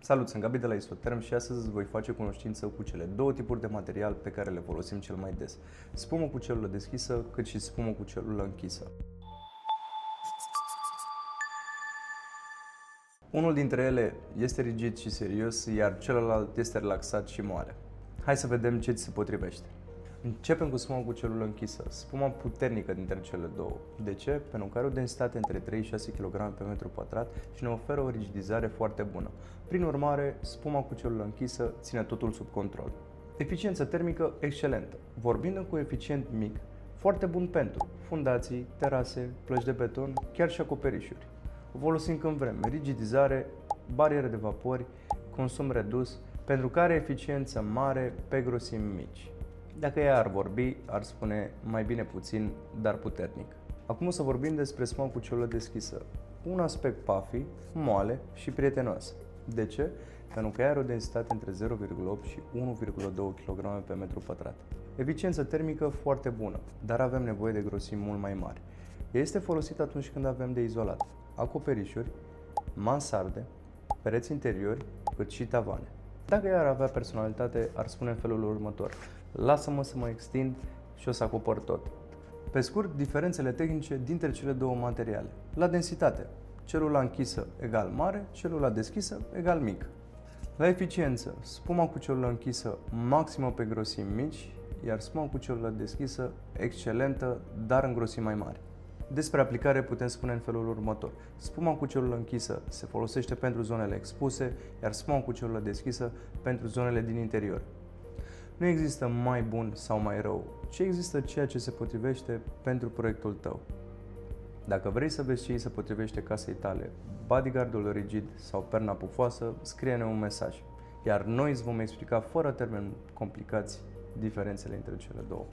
Salut, sunt Gabi de la Isotherm și astăzi îți voi face cunoștință cu cele două tipuri de material pe care le folosim cel mai des. Spumă cu celulă deschisă, cât și spumă cu celulă închisă. Unul dintre ele este rigid și serios, iar celălalt este relaxat și moale. Hai să vedem ce ți se potrivește. Începem cu spuma cu celulă închisă, spuma puternică dintre cele două. De ce? Pentru că are o densitate între 3 și 6 kg pe metru pătrat și ne oferă o rigidizare foarte bună. Prin urmare, spuma cu celulă închisă ține totul sub control. Eficiență termică excelentă, vorbind în coeficient mic, foarte bun pentru fundații, terase, plăci de beton, chiar și acoperișuri. O folosim când vrem, rigidizare, bariere de vapori, consum redus, pentru că are eficiență mare pe grosimi mici. Dacă ea ar vorbi, ar spune mai bine puțin, dar puternic. Acum o să vorbim despre spuma cu celulă deschisă. Un aspect puffy, moale și prietenoasă. De ce? Pentru că ea are o densitate între 0,8 și 1,2 kg pe metru pătrat. Eficiență termică foarte bună, dar avem nevoie de grosimi mult mai mari. Ea este folosită atunci când avem de izolat acoperișuri, mansarde, pereți interiori, cât și tavane. Dacă ea ar avea personalitate, ar spune în felul următor: lasă-mă să mă extind și o să acopăr tot. Pe scurt, diferențele tehnice dintre cele două materiale. La densitate, celula închisă egal mare, celula deschisă egal mic. La eficiență, spuma cu celulă închisă maximă pe grosimi mici, iar spuma cu celulă deschisă excelentă, dar în grosimi mai mari. Despre aplicare putem spune în felul următor: spuma cu celulă închisă se folosește pentru zonele expuse, iar spuma cu celulă deschisă pentru zonele din interior. Nu există mai bun sau mai rău, ci există ceea ce se potrivește pentru proiectul tău. Dacă vrei să vezi ce îi se potrivește casei tale, bodyguardul rigid sau perna pufoasă, scrie-ne un mesaj, iar noi îți vom explica fără termeni complicați diferențele între cele două.